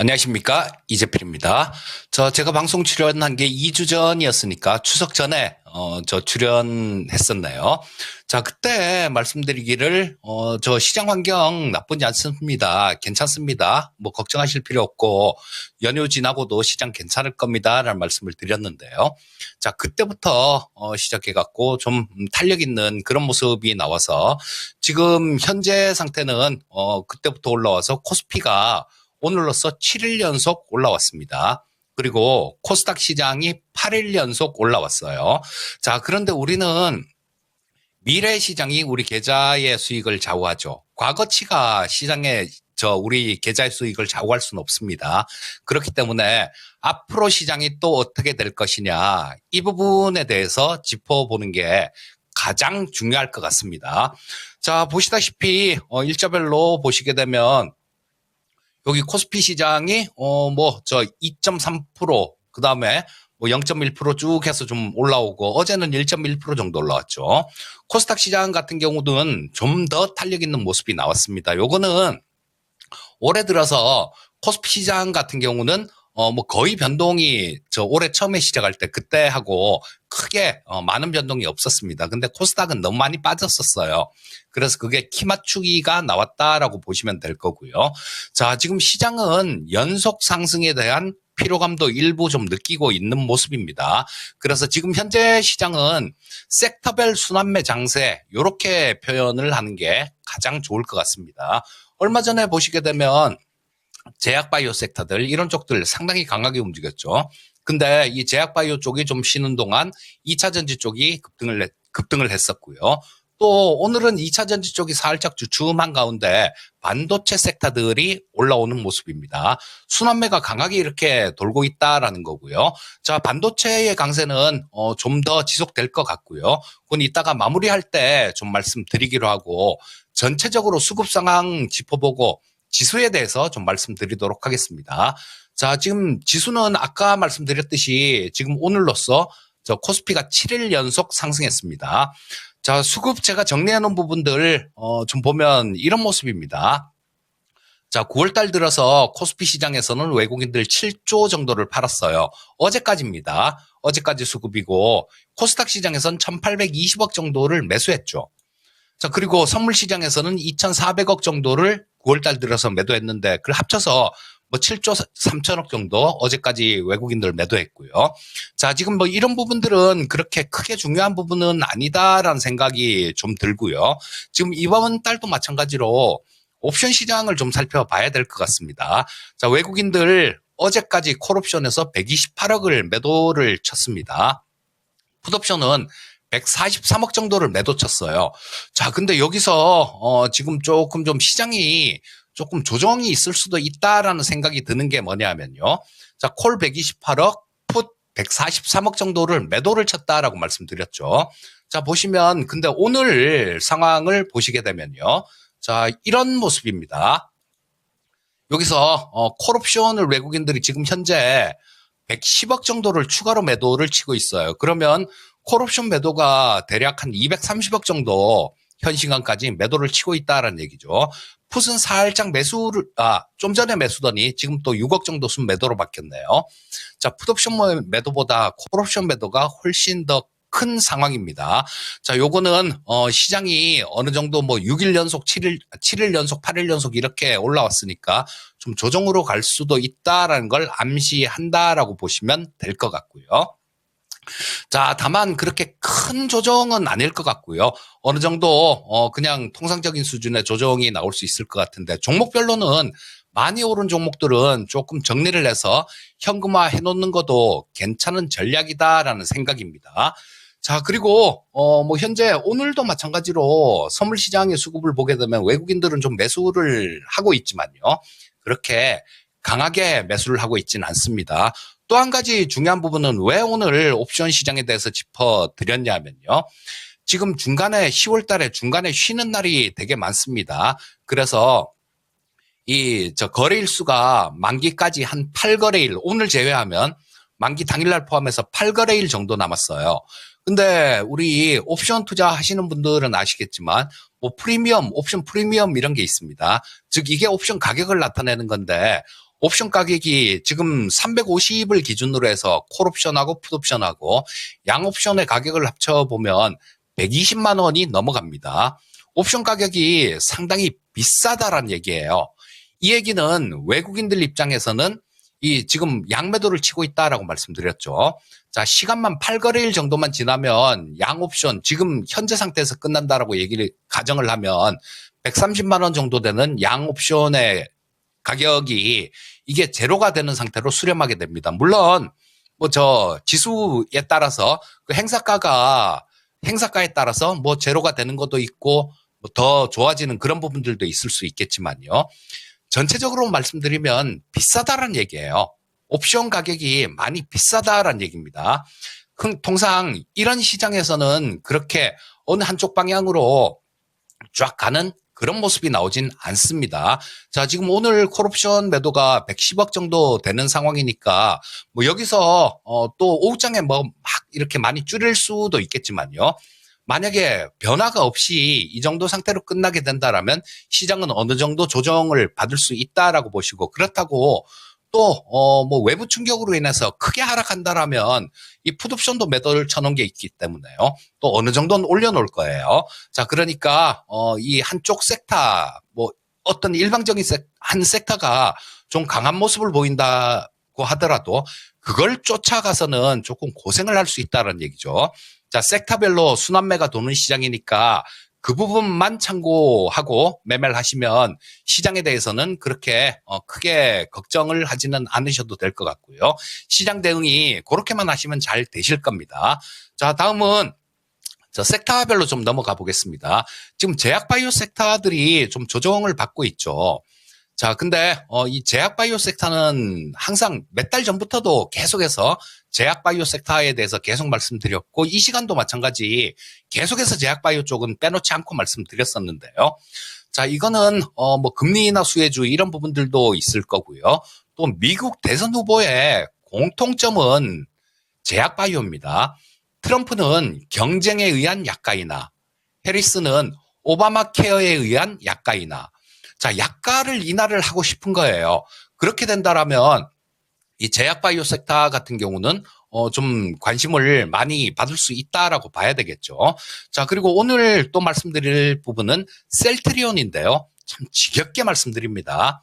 안녕하십니까, 이재필입니다. 제가 방송 출연한 게 2주 전이었으니까 추석 전에 저 출연했었네요. 자, 그때 말씀드리기를 저 시장 환경 나쁘지 않습니다. 괜찮습니다. 뭐 걱정하실 필요 없고 연휴 지나고도 시장 괜찮을 겁니다라는 말씀을 드렸는데요. 자, 그때부터 시작해 갖고 좀 탄력 있는 그런 모습이 나와서 지금 현재 상태는 그때부터 올라와서 코스피가 오늘로써 7일 연속 올라왔습니다. 그리고 코스닥 시장이 8일 연속 올라왔어요. 자, 그런데 우리는 미래 시장이 우리 계좌의 수익을 좌우하죠. 과거치가 시장의 우리 계좌의 수익을 좌우할 수는 없습니다. 그렇기 때문에 앞으로 시장이 또 어떻게 될 것이냐, 이 부분에 대해서 짚어보는 게 가장 중요할 것 같습니다. 자, 보시다시피 일자별로 보시게 되면 여기 코스피 시장이 2.3%, 그다음에 0.1% 쭉 해서 좀 올라오고 어제는 1.1% 정도 올라왔죠. 코스닥 시장 같은 경우는 좀 더 탄력 있는 모습이 나왔습니다. 요거는 올해 들어서 코스피 시장 같은 경우는 거의 변동이 올해 처음에 시작할 때 그때 하고 크게 많은 변동이 없었습니다. 근데 코스닥은 너무 많이 빠졌었어요. 그래서 그게 키 맞추기가 나왔다라고 보시면 될 거고요. 자, 지금 시장은 연속 상승에 대한 피로감도 일부 좀 느끼고 있는 모습입니다. 그래서 지금 현재 시장은 섹터별 순환매 장세, 이렇게 표현을 하는 게 가장 좋을 것 같습니다. 얼마 전에 보시게 되면 제약바이오 섹터들, 이런 쪽들 상당히 강하게 움직였죠. 근데 이 제약바이오 쪽이 좀 쉬는 동안 2차전지 쪽이 급등을 했었고요. 또 오늘은 2차전지 쪽이 살짝 주춤한 가운데 반도체 섹터들이 올라오는 모습입니다. 순환매가 강하게 이렇게 돌고 있다라는 거고요. 자, 반도체의 강세는 좀 더 지속될 것 같고요. 그건 이따가 마무리할 때 좀 말씀드리기로 하고, 전체적으로 수급 상황 짚어보고 지수에 대해서 좀 말씀드리도록 하겠습니다. 자, 지금 지수는 아까 말씀드렸듯이 지금 오늘로써 코스피가 7일 연속 상승했습니다. 자, 수급 제가 정리해 놓은 부분들 좀 보면 이런 모습입니다. 자, 9월달 들어서 코스피 시장에서는 외국인들 7조 정도를 팔았어요. 어제까지입니다. 어제까지 수급이고, 코스닥 시장에서는 1,820억 정도를 매수했죠. 자, 그리고 선물 시장에서는 2,400억 정도를 9월달 들어서 매도했는데, 그걸 합쳐서 7조 3천억 정도 어제까지 외국인들 매도했고요. 자, 지금 이런 부분들은 그렇게 크게 중요한 부분은 아니다라는 생각이 좀 들고요. 지금 이번 달도 마찬가지로 옵션 시장을 좀 살펴봐야 될 것 같습니다. 자, 외국인들 어제까지 콜옵션에서 128억을 매도를 쳤습니다. 풋옵션은 143억 정도를 매도 쳤어요. 자, 근데 여기서 지금 조금 좀 시장이 조금 조정이 있을 수도 있다라는 생각이 드는 게 뭐냐면요. 자, 콜 128억, 풋 143억 정도를 매도를 쳤다라고 말씀드렸죠. 자, 보시면 근데 오늘 상황을 보시게 되면요. 자, 이런 모습입니다. 여기서 콜옵션을 외국인들이 지금 현재 110억 정도를 추가로 매도를 치고 있어요. 그러면 콜옵션 매도가 대략 한 230억 정도 현 시간까지 매도를 치고 있다라는 얘기죠. 풋은 살짝 좀 전에 매수더니 지금 또 6억 정도 순 매도로 바뀌었네요. 자, 풋옵션 매도보다 콜옵션 매도가 훨씬 더 큰 상황입니다. 자, 요거는 시장이 어느 정도 6일 연속, 7일 연속, 8일 연속 이렇게 올라왔으니까 좀 조정으로 갈 수도 있다라는 걸 암시한다라고 보시면 될 것 같고요. 자, 다만 그렇게 큰 조정은 아닐 것 같고요. 어느 정도 그냥 통상적인 수준의 조정이 나올 수 있을 것 같은데, 종목별로는 많이 오른 종목들은 조금 정리를 해서 현금화 해놓는 것도 괜찮은 전략이다라는 생각입니다. 자, 그리고 현재 오늘도 마찬가지로 선물 시장의 수급을 보게 되면 외국인들은 좀 매수를 하고 있지만요. 그렇게 강하게 매수를 하고 있지는 않습니다. 또 한 가지 중요한 부분은 왜 오늘 옵션 시장에 대해서 짚어드렸냐면요. 지금 10월 달에 중간에 쉬는 날이 되게 많습니다. 그래서 거래일 수가 만기까지 한 8거래일, 오늘 제외하면 만기 당일날 포함해서 8거래일 정도 남았어요. 근데 우리 옵션 투자 하시는 분들은 아시겠지만 프리미엄, 옵션 프리미엄 이런 게 있습니다. 즉 이게 옵션 가격을 나타내는 건데 옵션 가격이 지금 350을 기준으로 해서 콜옵션하고 풋옵션하고 양옵션의 가격을 합쳐보면 120만 원이 넘어갑니다. 옵션 가격이 상당히 비싸다라는 얘기예요. 이 얘기는 외국인들 입장에서는 이 지금 양매도를 치고 있다라고 말씀드렸죠. 자, 시간만 8거래일 정도만 지나면 양옵션 지금 현재 상태에서 끝난다라고 얘기를 가정을 하면 130만 원 정도 되는 양옵션의 가격이 이게 제로가 되는 상태로 수렴하게 됩니다. 물론 뭐 저 지수에 따라서 그 행사가에 따라서 뭐 제로가 되는 것도 있고 뭐 더 좋아지는 그런 부분들도 있을 수 있겠지만요. 전체적으로 말씀드리면 비싸다라는 얘기예요. 옵션 가격이 많이 비싸다라는 얘기입니다. 통상 이런 시장에서는 그렇게 어느 한쪽 방향으로 쫙 가는 그런 모습이 나오진 않습니다. 자, 지금 오늘 콜옵션 매도가 110억 정도 되는 상황이니까 뭐 여기서 또 오후장에 뭐 막 이렇게 많이 줄일 수도 있겠지만요. 만약에 변화가 없이 이 정도 상태로 끝나게 된다라면 시장은 어느 정도 조정을 받을 수 있다라고 보시고, 그렇다고 또 뭐 외부 충격으로 인해서 크게 하락한다라면 이 풋옵션도 매도를 쳐놓은 게 있기 때문에요. 또 어느 정도는 올려놓을 거예요. 자, 그러니까 이 한쪽 섹터 뭐 어떤 일방적인 한 섹터가 좀 강한 모습을 보인다고 하더라도 그걸 쫓아가서는 조금 고생을 할 수 있다는 얘기죠. 자, 섹터별로 순환매가 도는 시장이니까 그 부분만 참고하고 매매를 하시면 시장에 대해서는 그렇게 크게 걱정을 하지는 않으셔도 될 것 같고요. 시장 대응이 그렇게만 하시면 잘 되실 겁니다. 자, 다음은 저 섹터별로 좀 넘어가 보겠습니다. 지금 제약바이오 섹터들이 좀 조정을 받고 있죠. 자, 근데 이 제약바이오 섹터는 항상 몇 달 전부터도 계속해서 제약바이오 섹터에 대해서 계속 말씀드렸고, 이 시간도 마찬가지 계속해서 제약바이오 쪽은 빼놓지 않고 말씀드렸었는데요. 자, 이거는 뭐 금리 인하 수혜주 이런 부분들도 있을 거고요. 또 미국 대선 후보의 공통점은 제약바이오입니다. 트럼프는 경쟁에 의한 약가이나, 해리스는 오바마 케어에 의한 약가이나. 자, 약가를 인하를 하고 싶은 거예요. 그렇게 된다라면 이 제약바이오 섹터 같은 경우는 좀 관심을 많이 받을 수 있다라고 봐야 되겠죠. 자, 그리고 오늘 또 말씀드릴 부분은 셀트리온인데요. 참 지겹게 말씀드립니다.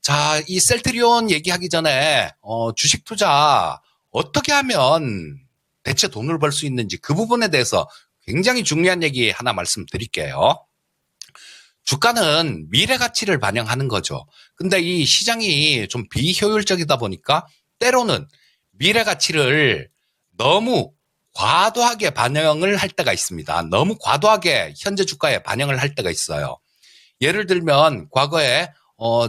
자, 이 셀트리온 얘기하기 전에 주식 투자 어떻게 하면 대체 돈을 벌 수 있는지 그 부분에 대해서 굉장히 중요한 얘기 하나 말씀드릴게요. 주가는 미래 가치를 반영하는 거죠. 근데 이 시장이 좀 비효율적이다 보니까 때로는 미래 가치를 너무 과도하게 반영을 할 때가 있습니다. 너무 과도하게 현재 주가에 반영을 할 때가 있어요. 예를 들면 과거에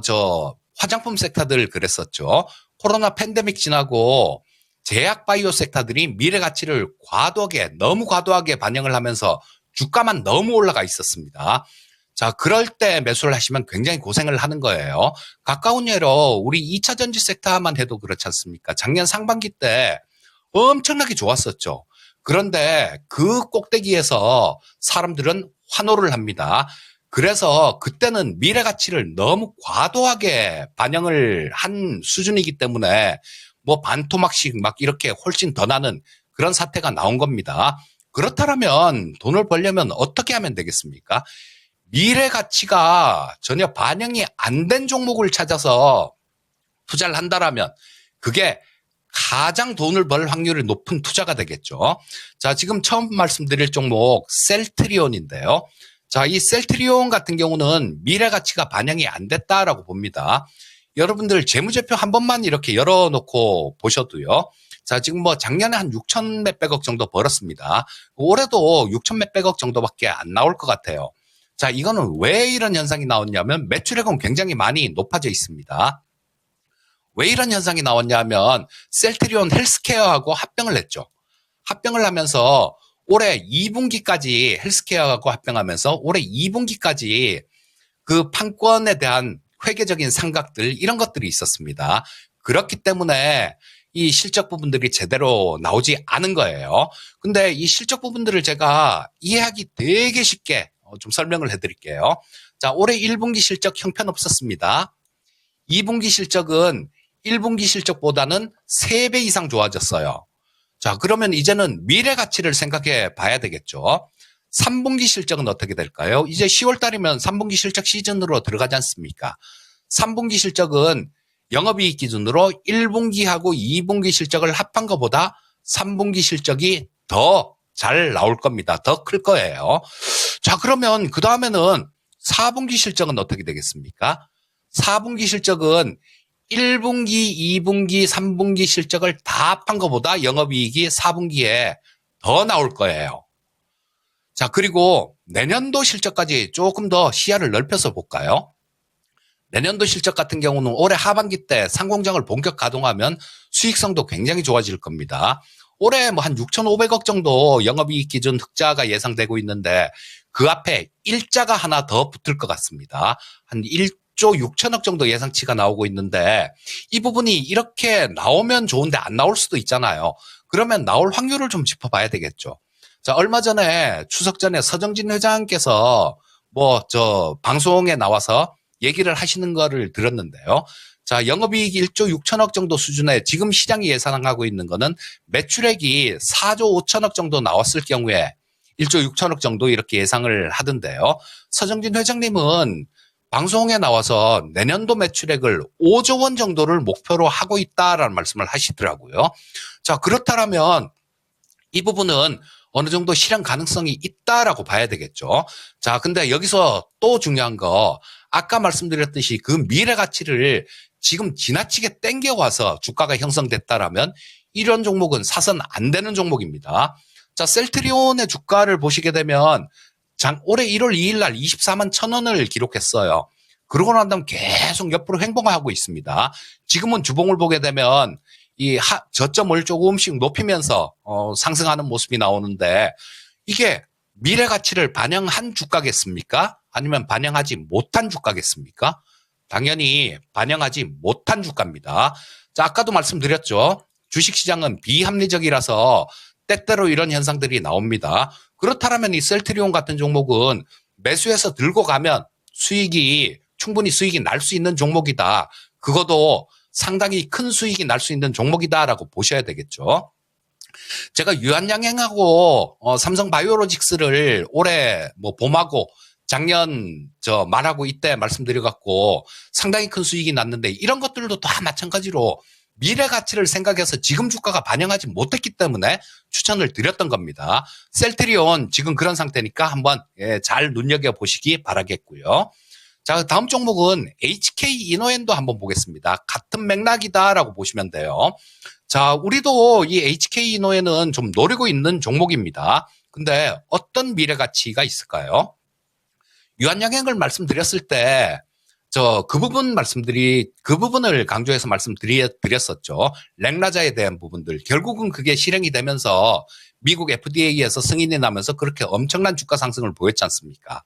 저 화장품 섹터들 그랬었죠. 코로나 팬데믹 지나고 제약 바이오 섹터들이 미래 가치를 너무 과도하게 반영을 하면서 주가만 너무 올라가 있었습니다. 자, 그럴 때 매수를 하시면 굉장히 고생을 하는 거예요. 가까운 예로 우리 2차 전지 섹터만 해도 그렇지 않습니까? 작년 상반기 때 엄청나게 좋았었죠. 그런데 그 꼭대기에서 사람들은 환호를 합니다. 그래서 그때는 미래 가치를 너무 과도하게 반영을 한 수준이기 때문에 뭐 반토막씩 막 이렇게 훨씬 더 나는 그런 사태가 나온 겁니다. 그렇다면 돈을 벌려면 어떻게 하면 되겠습니까? 미래 가치가 전혀 반영이 안 된 종목을 찾아서 투자를 한다라면 그게 가장 돈을 벌 확률이 높은 투자가 되겠죠. 자, 지금 처음 말씀드릴 종목 셀트리온인데요. 자, 이 셀트리온 같은 경우는 미래 가치가 반영이 안 됐다라고 봅니다. 여러분들 재무제표 한 번만 이렇게 열어놓고 보셔도요. 자, 지금 뭐 작년에 한 6천 몇백억 정도 벌었습니다. 올해도 6천 몇백억 정도밖에 안 나올 것 같아요. 자, 이거는 왜 이런 현상이 나왔냐면 매출액은 굉장히 많이 높아져 있습니다. 왜 이런 현상이 나왔냐면 셀트리온 헬스케어하고 합병을 했죠. 합병을 하면서 올해 2분기까지 헬스케어하고 합병하면서 올해 2분기까지 그 판권에 대한 회계적인 상각들 이런 것들이 있었습니다. 그렇기 때문에 이 실적 부분들이 제대로 나오지 않은 거예요. 근데 이 실적 부분들을 제가 이해하기 되게 쉽게 좀 설명을 해드릴게요. 자, 올해 1분기 실적 형편없었습니다. 2분기 실적은 1분기 실적보다는 3배 이상 좋아졌어요. 자, 그러면 이제는 미래 가치를 생각해 봐야 되겠죠. 3분기 실적은 어떻게 될까요? 이제 10월 달이면 3분기 실적 시즌으로 들어가지 않습니까? 3분기 실적은 영업이익 기준으로 1분기하고 2분기 실적을 합한 것보다 3분기 실적이 더 잘 나올 겁니다. 더 클 거예요. 자, 그러면 그 다음에는 4분기 실적은 어떻게 되겠습니까? 4분기 실적은 1분기, 2분기, 3분기 실적을 다 합한 것보다 영업이익이 4분기에 더 나올 거예요. 자, 그리고 내년도 실적까지 조금 더 시야를 넓혀서 볼까요? 내년도 실적 같은 경우는 올해 하반기 때 상공장을 본격 가동하면 수익성도 굉장히 좋아질 겁니다. 올해 뭐 한 6,500억 정도 영업이익 기준 흑자가 예상되고 있는데 그 앞에 일자가 하나 더 붙을 것 같습니다. 한 1조 6천억 정도 예상치가 나오고 있는데 이 부분이 이렇게 나오면 좋은데 안 나올 수도 있잖아요. 그러면 나올 확률을 좀 짚어봐야 되겠죠. 자, 얼마 전에 추석 전에 서정진 회장께서 방송에 나와서 얘기를 하시는 거를 들었는데요. 자, 영업이익 1조 6천억 정도 수준에 지금 시장이 예상하고 있는 거는 매출액이 4조 5천억 정도 나왔을 경우에 1조 6천억 정도 이렇게 예상을 하던데요. 서정진 회장님은 방송에 나와서 내년도 매출액을 5조 원 정도를 목표로 하고 있다라는 말씀을 하시더라고요. 자, 그렇다면 이 부분은 어느 정도 실현 가능성이 있다라고 봐야 되겠죠. 자, 근데 여기서 또 중요한 거, 아까 말씀드렸듯이 그 미래 가치를 지금 지나치게 땡겨와서 주가가 형성됐다라면 이런 종목은 사선 안 되는 종목입니다. 자, 셀트리온의 주가를 보시게 되면 올해 1월 2일 날 24만 1,000원을 기록했어요. 그러고 난 다음 계속 옆으로 횡보하고 있습니다. 지금은 주봉을 보게 되면 이 저점을 조금씩 높이면서 상승하는 모습이 나오는데 이게 미래 가치를 반영한 주가겠습니까? 아니면 반영하지 못한 주가겠습니까? 당연히 반영하지 못한 주가입니다. 자, 아까도 말씀드렸죠. 주식시장은 비합리적이라서 때때로 이런 현상들이 나옵니다. 그렇다면 이 셀트리온 같은 종목은 매수해서 들고 가면 충분히 수익이 날 수 있는 종목이다. 그것도 상당히 큰 수익이 날 수 있는 종목이다라고 보셔야 되겠죠. 제가 유한양행하고 삼성바이오로직스를 올해 봄하고 작년 말하고 이때 말씀드려갖고 상당히 큰 수익이 났는데 이런 것들도 다 마찬가지로 미래 가치를 생각해서 지금 주가가 반영하지 못했기 때문에 추천을 드렸던 겁니다. 셀트리온 지금 그런 상태니까 한번 잘 눈여겨보시기 바라겠고요. 자, 다음 종목은 HK이노엔도 한번 보겠습니다. 같은 맥락이다라고 보시면 돼요. 자, 우리도 이 HK이노엔은 좀 노리고 있는 종목입니다. 근데 어떤 미래 가치가 있을까요? 유한양행을 말씀드렸을 때 그 부분을 강조해서 말씀드렸었죠. 렉라자에 대한 부분들. 결국은 그게 실행이 되면서 미국 FDA에서 승인이 나면서 그렇게 엄청난 주가 상승을 보였지 않습니까?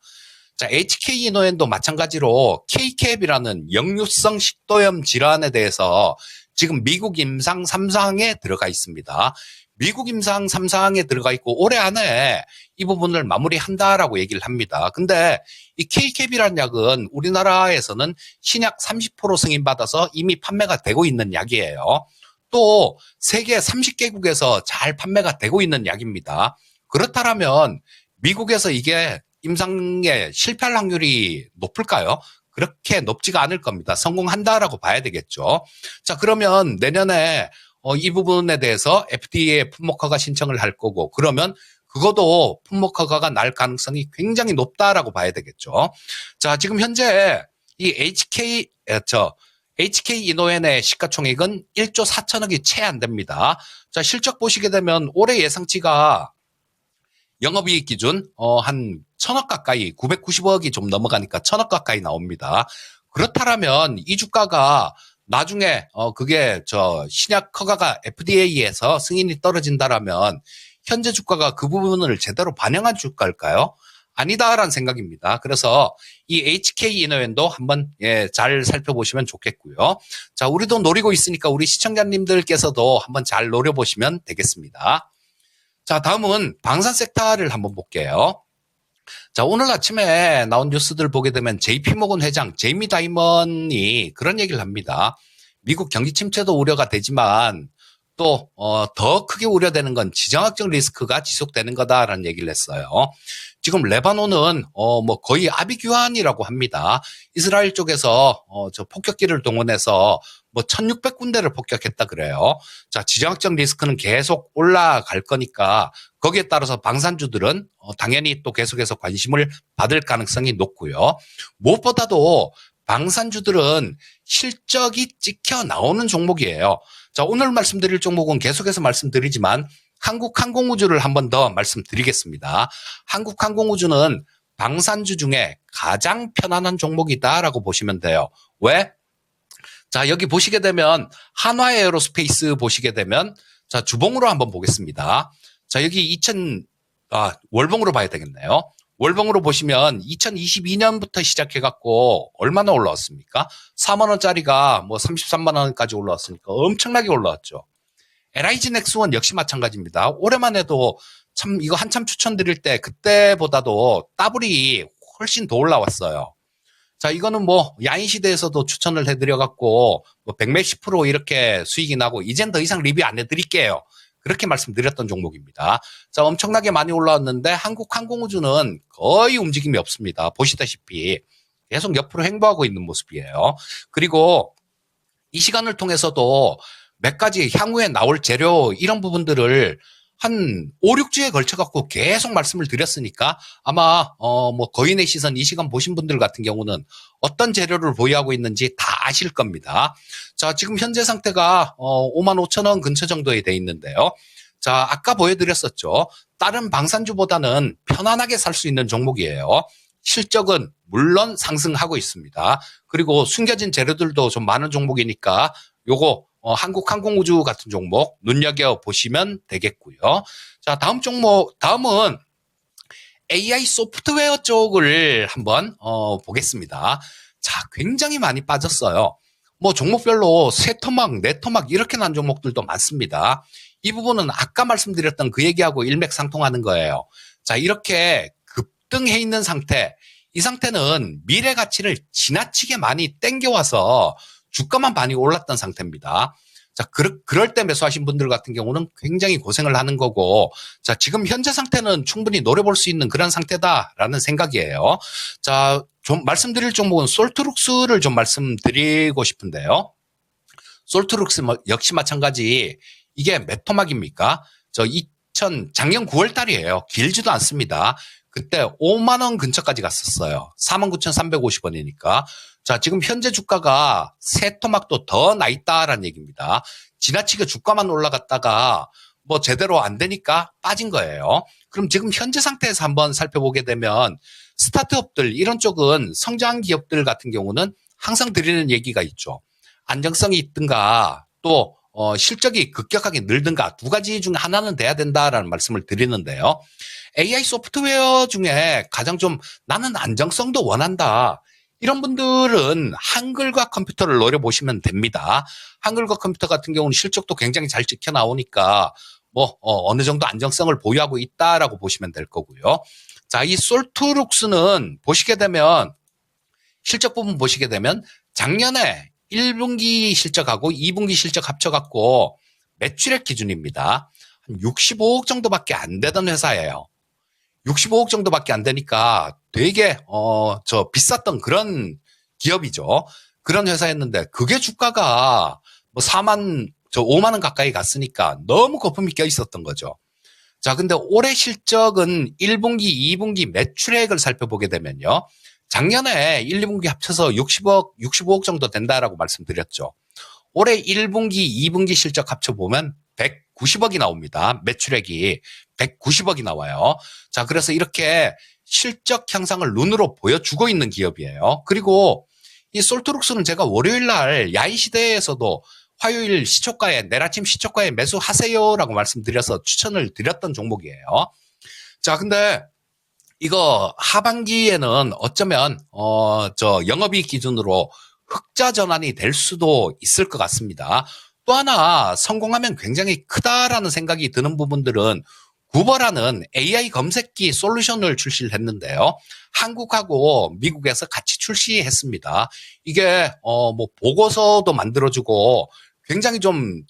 자, HK이노엔도 마찬가지로 K캡이라는 역류성 식도염 질환에 대해서 지금 미국 임상 3상에 들어가 있습니다. 미국 임상 3상에 들어가 있고 올해 안에 이 부분을 마무리한다라고 얘기를 합니다. 근데 이 K캡이라는 약은 우리나라에서는 신약 30% 승인받아서 이미 판매가 되고 있는 약이에요. 또 세계 30개국에서 잘 판매가 되고 있는 약입니다. 그렇다면 미국에서 이게 임상에 실패할 확률이 높을까요? 그렇게 높지가 않을 겁니다. 성공한다라고 봐야 되겠죠. 자, 그러면 내년에 이 부분에 대해서 FDA에 품목허가 신청을 할 거고 그러면 그것도 품목허가가 날 가능성이 굉장히 높다라고 봐야 되겠죠. 자, 지금 현재 이 HK이노엔의 시가총액은 1조 4천억이 채 안 됩니다. 자, 실적 보시게 되면 올해 예상치가 영업이익 기준 한 1,000억 가까이 990억이 좀 넘어가니까 1,000억 가까이 나옵니다. 그렇다면 이 주가가 나중에 그게 신약 허가가 FDA에서 승인이 떨어진다라면 현재 주가가 그 부분을 제대로 반영한 주가일까요? 아니다라는 생각입니다. 그래서 이 HK이노엔도 한번 잘 살펴보시면 좋겠고요. 자, 우리도 노리고 있으니까 우리 시청자님들께서도 한번 잘 노려보시면 되겠습니다. 자, 다음은 방산 섹터를 한번 볼게요. 자, 오늘 아침에 나온 뉴스들 보게 되면 JP모건 회장 제이미 다이먼이 그런 얘기를 합니다. 미국 경기 침체도 우려가 되지만 또 더 크게 우려되는 건 지정학적 리스크가 지속되는 거다라는 얘기를 했어요. 지금 레바논은 뭐 거의 아비규환이라고 합니다. 이스라엘 쪽에서 저 폭격기를 동원해서 뭐 1600군데를 폭격했다 그래요. 자, 지정학적 리스크는 계속 올라갈 거니까 거기에 따라서 방산주들은 당연히 또 계속해서 관심을 받을 가능성이 높고요. 무엇보다도 방산주들은 실적이 찍혀 나오는 종목이에요. 자, 오늘 말씀드릴 종목은 계속해서 말씀드리지만 한국항공우주를 한 번 더 말씀드리겠습니다. 한국항공우주는 방산주 중에 가장 편안한 종목이다라고 보시면 돼요. 왜? 자, 여기 보시게 되면 한화에어로스페이스 보시게 되면 자, 주봉으로 한번 보겠습니다. 자, 여기 월봉으로 봐야 되겠네요. 월봉으로 보시면 2022년부터 시작해갖고 얼마나 올라왔습니까? 4만원짜리가 뭐 33만원까지 올라왔으니까 엄청나게 올라왔죠. LIG 넥스원 역시 마찬가지입니다. 올해만 해도 참 이거 한참 추천드릴 때 그때보다도 더블이 훨씬 더 올라왔어요. 자, 이거는 뭐 야인시대에서도 추천을 해드려갖고 뭐 100몇십 프로 이렇게 수익이 나고 이젠 더 이상 리뷰 안 해드릴게요. 그렇게 말씀드렸던 종목입니다. 자, 엄청나게 많이 올라왔는데 한국항공우주는 거의 움직임이 없습니다. 보시다시피 계속 옆으로 횡보하고 있는 모습이에요. 그리고 이 시간을 통해서도 몇 가지 향후에 나올 재료 이런 부분들을 한 5, 6주에 걸쳐 갖고 계속 말씀을 드렸으니까 아마 뭐 거인의 시선 이 시간 보신 분들 같은 경우는 어떤 재료를 보유하고 있는지 다 아실 겁니다. 자, 지금 현재 상태가 55,000원 근처 정도에 돼 있는데요. 자, 아까 보여드렸었죠. 다른 방산주보다는 편안하게 살 수 있는 종목이에요. 실적은 물론 상승하고 있습니다. 그리고 숨겨진 재료들도 좀 많은 종목이니까 요거 한국항공우주 같은 종목 눈여겨보시면 되겠고요. 자, 다음은 AI 소프트웨어 쪽을 한번 보겠습니다. 자, 굉장히 많이 빠졌어요. 뭐 종목별로 세 토막, 네 토막 이렇게 난 종목들도 많습니다. 이 부분은 아까 말씀드렸던 그 얘기하고 일맥상통하는 거예요. 자, 이렇게 급등해 있는 상태, 이 상태는 미래 가치를 지나치게 많이 땡겨와서 주가만 많이 올랐던 상태입니다. 자, 그럴 때 매수하신 분들 같은 경우는 굉장히 고생을 하는 거고, 자, 지금 현재 상태는 충분히 노려볼 수 있는 그런 상태다라는 생각이에요. 자, 좀 말씀드릴 종목은 솔트룩스를 좀 말씀드리고 싶은데요. 솔트룩스 역시 마찬가지. 이게 몇 토막입니까? 작년 9월 달이에요. 길지도 않습니다. 그때 5만 원 근처까지 갔었어요. 49,350원이니까. 자, 지금 현재 주가가 세 토막도 더 나 있다라는 얘기입니다. 지나치게 주가만 올라갔다가 뭐 제대로 안 되니까 빠진 거예요. 그럼 지금 현재 상태에서 한번 살펴보게 되면 스타트업들 이런 쪽은 성장 기업들 같은 경우는 항상 드리는 얘기가 있죠. 안정성이 있든가 또 실적이 급격하게 늘든가 두 가지 중 하나는 돼야 된다라는 말씀을 드리는데요. AI 소프트웨어 중에 가장 좀 나는 안정성도 원한다. 이런 분들은 한글과 컴퓨터를 노려보시면 됩니다. 한글과 컴퓨터 같은 경우는 실적도 굉장히 잘 찍혀 나오니까 뭐 어느 정도 안정성을 보유하고 있다라고 보시면 될 거고요. 자, 이 솔트룩스는 보시게 되면 실적 부분 보시게 되면 작년에 1분기 실적하고 2분기 실적 합쳐갖고 매출액 기준입니다. 한 65억 정도밖에 안 되던 회사예요. 65억 정도밖에 안 되니까 되게 비쌌던 그런 기업이죠. 그런 회사였는데 그게 주가가 뭐 5만 원 가까이 갔으니까 너무 거품이 껴 있었던 거죠. 자, 근데 올해 실적은 1분기, 2분기 매출액을 살펴보게 되면요. 작년에 1, 2분기 합쳐서 65억 정도 된다라고 말씀드렸죠. 올해 1분기, 2분기 실적 합쳐보면 190억이 나옵니다. 매출액이 190억이 나와요. 자, 그래서 이렇게 실적 향상을 눈으로 보여주고 있는 기업이에요. 그리고 이 솔트룩스는 제가 월요일 날 야인시대에서도 화요일 시초가에 내일 아침 시초가에 매수하세요라고 말씀드려서 추천을 드렸던 종목이에요. 자, 근데 이거 하반기에는 어쩌면 영업이익 기준으로 흑자 전환이 될 수도 있을 것 같습니다. 또 하나 성공하면 굉장히 크다라는 생각이 드는 부분들은 구버라는 AI 검색기 솔루션을 출시를 했는데요. 한국하고 미국에서 같이 출시했습니다. 이게 뭐 보고서도 만들어주고 굉장히 좀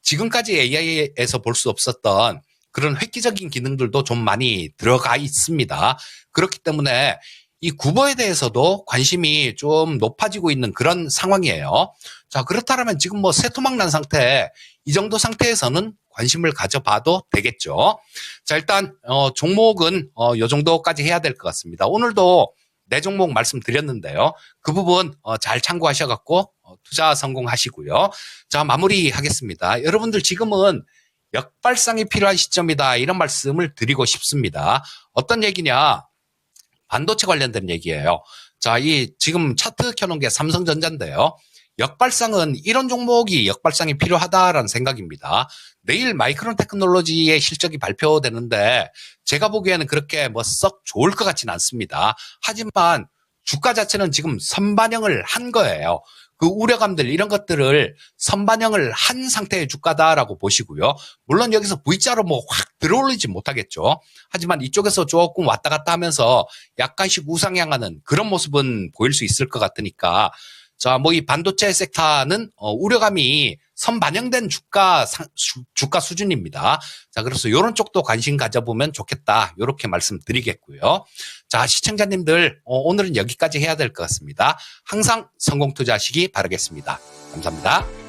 지금까지 AI에서 볼 수 없었던 그런 획기적인 기능들도 좀 많이 들어가 있습니다. 그렇기 때문에 이 구버에 대해서도 관심이 좀 높아지고 있는 그런 상황이에요. 자, 그렇다면 지금 뭐 새토막 난 상태, 이 정도 상태에서는 관심을 가져봐도 되겠죠. 자, 일단 종목은 요 정도까지 해야 될 것 같습니다. 오늘도 네 종목 말씀드렸는데요. 그 부분 잘 참고하셔갖고 투자 성공하시고요. 자, 마무리하겠습니다. 여러분들 지금은 역발상이 필요한 시점이다, 이런 말씀을 드리고 싶습니다. 어떤 얘기냐? 반도체 관련된 얘기예요. 자, 이 지금 차트 켜놓은 게 삼성전자인데요. 역발상은 이런 종목이 역발상이 필요하다라는 생각입니다. 내일 마이크론 테크놀로지의 실적이 발표되는데 제가 보기에는 그렇게 뭐 썩 좋을 것 같지는 않습니다. 하지만 주가 자체는 지금 선반영을 한 거예요. 그 우려감들 이런 것들을 선반영을 한 상태의 주가다라고 보시고요. 물론 여기서 V자로 뭐 확 들어올리지 못하겠죠. 하지만 이쪽에서 조금 왔다 갔다 하면서 약간씩 우상향하는 그런 모습은 보일 수 있을 것 같으니까, 자, 뭐 이 반도체 섹터는 우려감이 선반영된 주가 수준입니다. 자, 그래서 이런 쪽도 관심 가져보면 좋겠다, 이렇게 말씀드리겠고요. 자, 시청자님들 오늘은 여기까지 해야 될 것 같습니다. 항상 성공 투자하시기 바라겠습니다. 감사합니다.